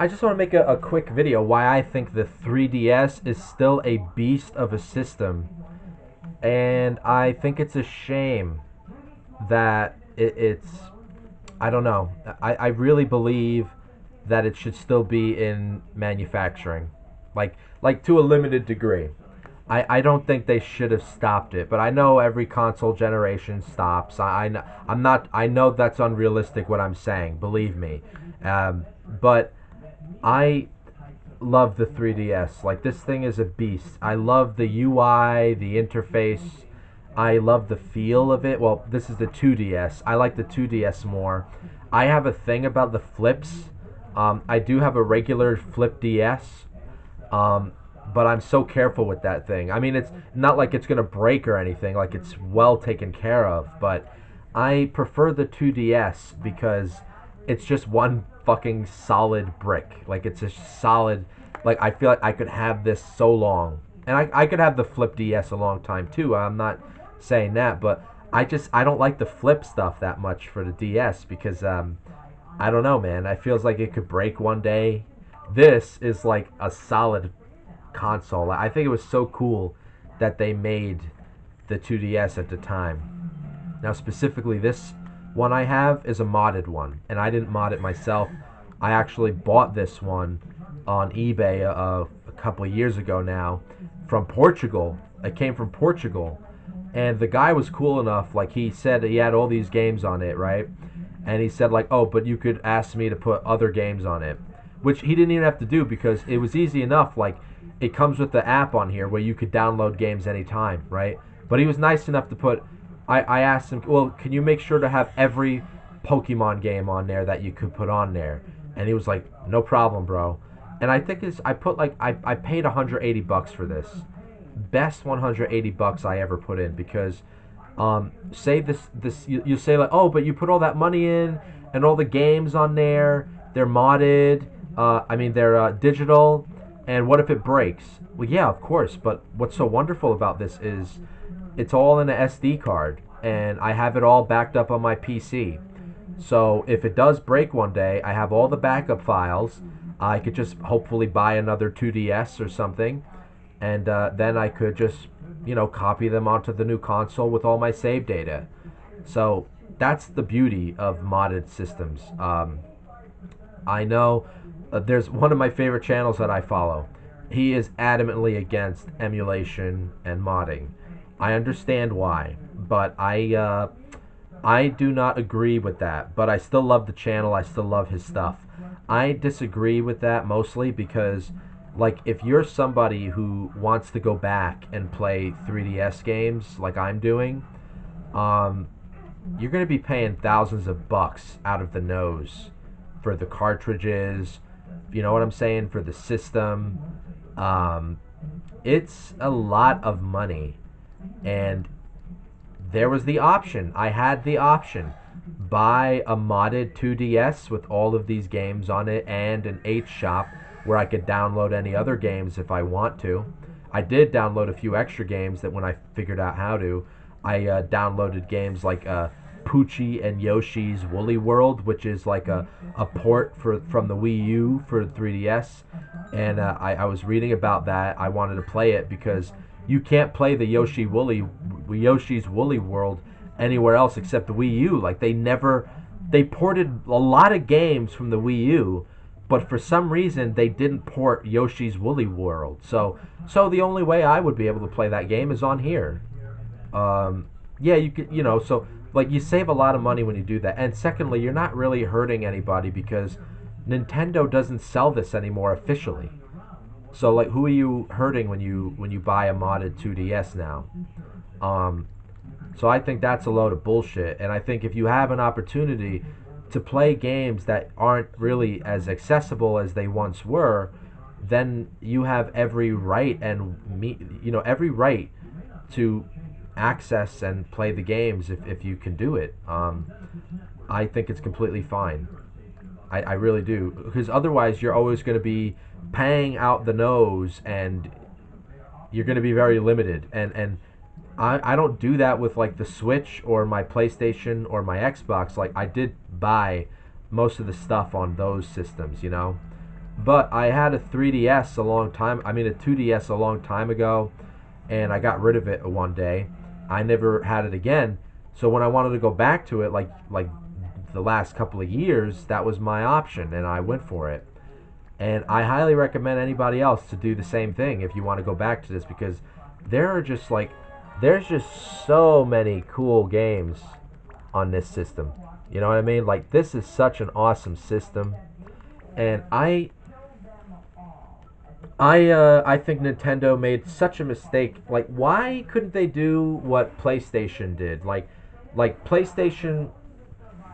I just want to make a quick video why I think the 3DS is still a beast of a system, and I think it's a shame that it's. I don't know. I really believe that it should still be in manufacturing, like to a limited degree. I don't think they should have stopped it, but I know every console generation stops. I'm not. I know that's unrealistic what I'm saying. Believe me, but I love the 3DS. Like, this thing is a beast. I love the UI, the interface. I love the feel of it. Well, this is the 2DS. I like the 2DS more. I have a thing about the flips. I do have a regular flip DS, um, but I'm so careful with that thing. I mean, it's not like it's gonna break or anything. Like, it's well taken care of. But I prefer the 2DS because it's just one fucking solid brick. Like, it's a solid. Like, I feel like I could have this so long, and I could have the flip DS a long time too. I'm not saying that, but I don't like the flip stuff that much for the DS because I don't know, man. I feels like it could break one day. This is like a solid console. I think it was so cool that they made the 2DS at the time. Now, specifically, this one I have is a modded one, and I didn't mod it myself. I actually bought this one on eBay a couple of years ago now from Portugal. It came from Portugal, and the guy was cool enough. Like, he said he had all these games on it, right? And he said, like, oh, but you could ask me to put other games on it, which he didn't even have to do because it was easy enough. Like, it comes with the app on here where you could download games anytime, right? But he was nice enough to put. I asked him, well, can you make sure to have every Pokemon game on there that you could put on there? And he was like, no problem, bro. And I think I put like I paid $180 for this. Best $180 I ever put in because say you say like, oh, but you put all that money in and all the games on there, they're modded. I mean, they're digital. And what if it breaks? Well, yeah, of course. But what's so wonderful about this is it's all in an SD card, and I have it all backed up on my PC. So if it does break one day, I have all the backup files. I could just hopefully buy another 2DS or something, and then I could just, copy them onto the new console with all my save data. So that's the beauty of modded systems. I know there's one of my favorite channels that I follow. He is adamantly against emulation and modding. I understand why, but I do not agree with that. But I still love the channel. I still love his stuff. I disagree with that mostly because, like, if you're somebody who wants to go back and play 3DS games like I'm doing, um, you're going to be paying thousands of bucks out of the nose for the cartridges. You know what I'm saying? For the system. Um, it's a lot of money. And there was the option. I had the option. Buy a modded 2DS with all of these games on it and an H shop where I could download any other games if I want to. I did download a few extra games that when I figured out how to, I downloaded games like Poochie and Yoshi's Woolly World, which is like a port from the Wii U for 3DS. And I was reading about that. I wanted to play it because you can't play the Yoshi's Woolly World anywhere else except the Wii U. Like, they ported a lot of games from the Wii U, but for some reason they didn't port Yoshi's Woolly World. So the only way I would be able to play that game is on here. Yeah, you could, so like you save a lot of money when you do that. And secondly, you're not really hurting anybody because Nintendo doesn't sell this anymore officially. So, like, who are you hurting when you buy a modded 2DS now? Um, so I think that's a load of bullshit. And I think if you have an opportunity to play games that aren't really as accessible as they once were, then you have every right every right to access and play the games if you can do it. I think it's completely fine. I really do. Because otherwise, you're always going to be paying out the nose, and you're going to be very limited. And I don't do that with, like, the Switch or my PlayStation or my Xbox. Like, I did buy most of the stuff on those systems, But I had a 3DS a long time. I mean, a 2DS a long time ago, and I got rid of it one day. I never had it again. So when I wanted to go back to it, like the last couple of years, that was my option, and I went for it. And I highly recommend anybody else to do the same thing if you want to go back to this, because there are just like there's just so many cool games on this system. You know what I mean? Like, this is such an awesome system, and I think Nintendo made such a mistake. Like, why couldn't they do what PlayStation did? Like PlayStation.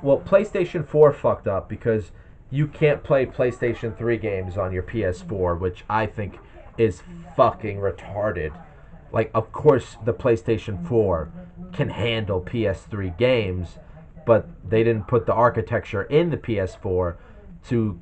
Well, PlayStation 4 fucked up because you can't play PlayStation 3 games on your PS4, which I think is fucking retarded. Like, of course, the PlayStation 4 can handle PS3 games, but they didn't put the architecture in the PS4 to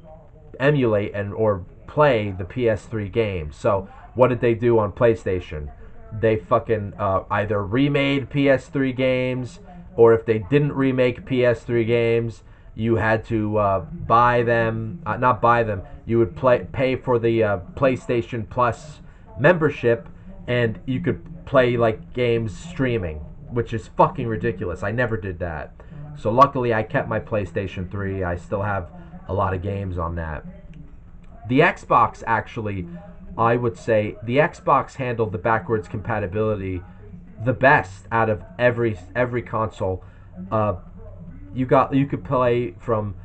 emulate and or play the PS3 games. So what did they do on PlayStation? They fucking either remade PS3 games, or if they didn't remake PS3 games, you had to buy them. Not buy them. You would pay for the PlayStation Plus membership, and you could play like games streaming, which is fucking ridiculous. I never did that. So luckily, I kept my PlayStation 3. I still have a lot of games on that. The Xbox, actually, I would say the Xbox handled the backwards compatibility the best out of every console. You could play from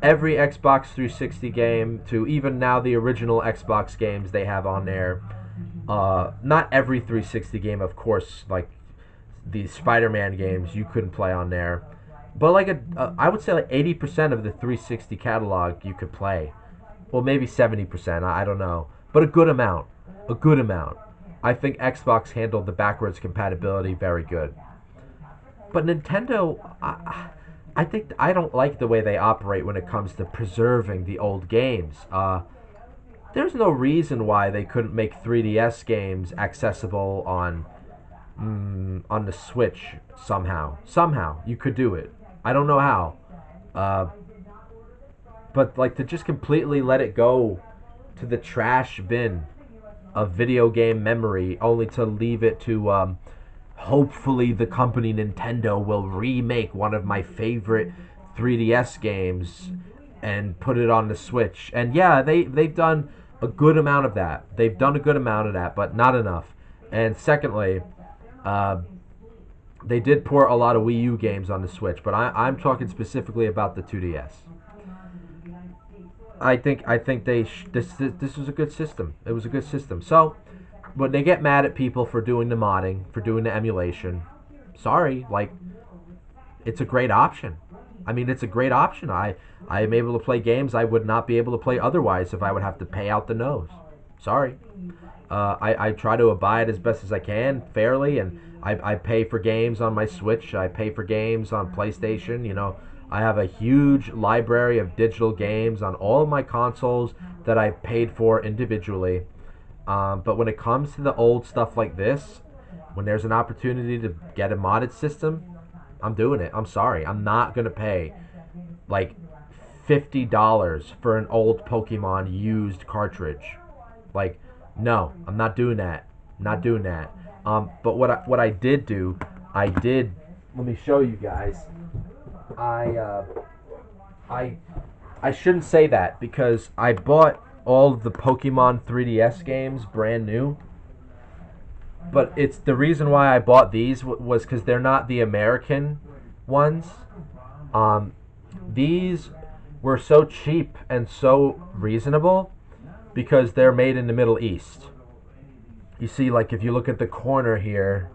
every Xbox 360 game to even now the original Xbox games they have on there. Not every 360 game, of course, like the Spider-Man games you couldn't play on there, but like I would say like 80% of the 360 catalog you could play. Well, maybe 70%. I don't know, but a good amount. A good amount. I think Xbox handled the backwards compatibility very good. But Nintendo, I think I don't like the way they operate when it comes to preserving the old games. There's no reason why they couldn't make 3DS games accessible on the Switch somehow. Somehow you could do it. I don't know how. But like, to just completely let it go to the trash bin of video game memory, only to leave it to hopefully the company Nintendo will remake one of my favorite 3DS games and put it on the Switch. And yeah, they've done a good amount of that. They've done a good amount of that, but not enough. And secondly, they did port a lot of Wii U games on the Switch, but I'm talking specifically about the 2DS. I think this was a good system. It was a good system. So when they get mad at people for doing the modding, for doing the emulation, sorry, like, it's a great option. I mean, it's a great option. I am able to play games I would not be able to play otherwise if I would have to pay out the nose. Sorry. I try to abide as best as I can, fairly, and I pay for games on my Switch. I pay for games on PlayStation, you know. I have a huge library of digital games on all of my consoles that I've paid for individually. But when it comes to the old stuff like this, when there's an opportunity to get a modded system, I'm doing it. I'm sorry. I'm not going to pay like $50 for an old Pokemon used cartridge. Like, no, I'm not doing that. Not doing that. But what I did do, let me show you guys. I shouldn't say that, because I bought all of the Pokemon 3DS games brand new. But it's the reason why I bought these was because they're not the American ones. These were so cheap and so reasonable because they're made in the Middle East. You see, like, if you look at the corner here,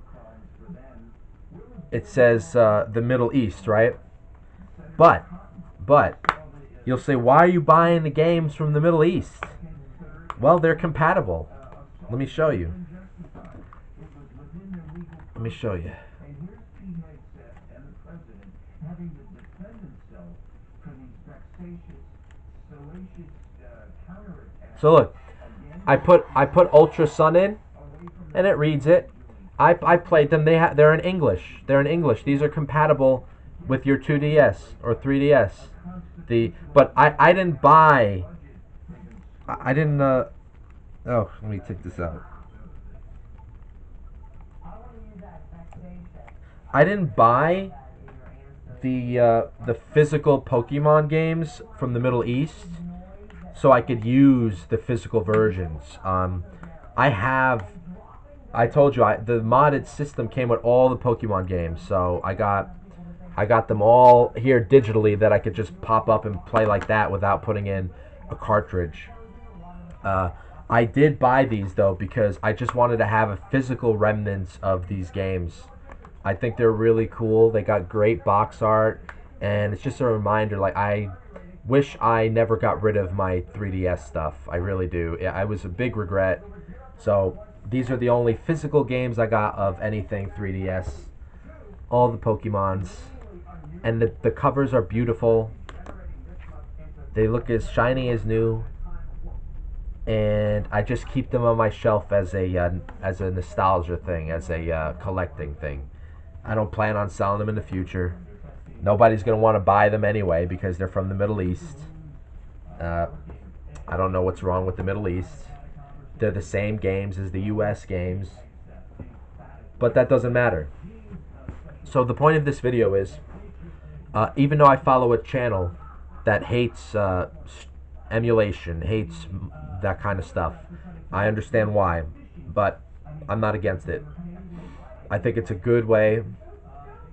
it says the Middle East, right? But you'll say, why are you buying the games from the Middle East? Well, they're compatible. Let me show you. Let me show you. So look, I put Ultra Sun in, and it reads it. I played them. They're in English. They're in English. These are compatible with your 2DS or 3DS. But I didn't buy I didn't. Oh, let me take this out. I didn't buy the physical Pokemon games from the Middle East, so I could use the physical versions. I have. I told you the modded system came with all the Pokemon games, so I got them all here digitally that I could just pop up and play like that without putting in a cartridge. Uh, I did buy these though because I just wanted to have a physical remnants of these games. I think they're really cool. They got great box art, and it's just a reminder. Like I wish I never got rid of my 3DS stuff. I really do. I was a big regret. So these are the only physical games I got of anything 3DS. All the Pokemons, and the covers are beautiful. They look as shiny as new, and I just keep them on my shelf as a nostalgia thing, as a collecting thing. I don't plan on selling them in the future. Nobody's gonna want to buy them anyway because they're from the Middle East. Uh, I don't know what's wrong with the Middle East. They're the same games as the U.S. games, but that doesn't matter. So the point of this video is, even though I follow a channel that hates emulation, hates that kind of stuff, I understand why, but I'm not against it. I think it's a good way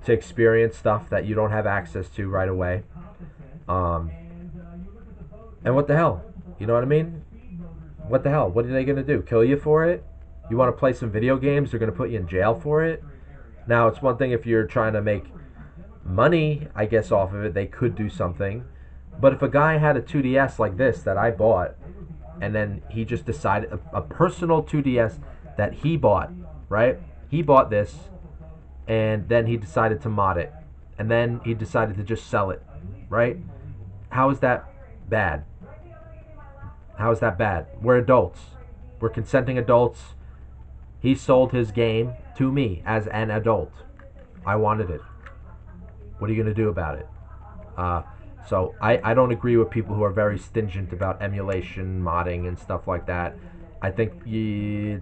to experience stuff that you don't have access to right away. Um, and what the hell? You know what I mean? What the hell? What are they going to do? Kill you for it? You want to play some video games? They're going to put you in jail for it? Now, it's one thing if you're trying to make money, I guess, off of it, they could do something. But if a guy had a 2DS like this that I bought, and then he just decided, a personal 2DS that he bought, right? He bought this, and then he decided to mod it. And then he decided to just sell it, right? How is that bad? How is that bad? We're adults. We're consenting adults. He sold his game to me as an adult. I wanted it. What are you going to do about it? So I don't agree with people who are very stingent about emulation, modding, and stuff like that. I think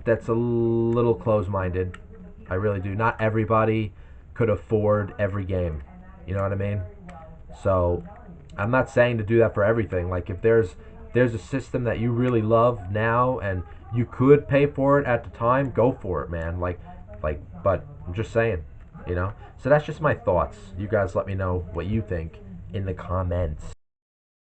that's a little close-minded. I really do. Not everybody could afford every game. You know what I mean? So I'm not saying to do that for everything. Like if there's a system that you really love now and you could pay for it at the time, go for it, man. But I'm just saying, you know. So that's just my thoughts. You guys let me know what you think in the comments.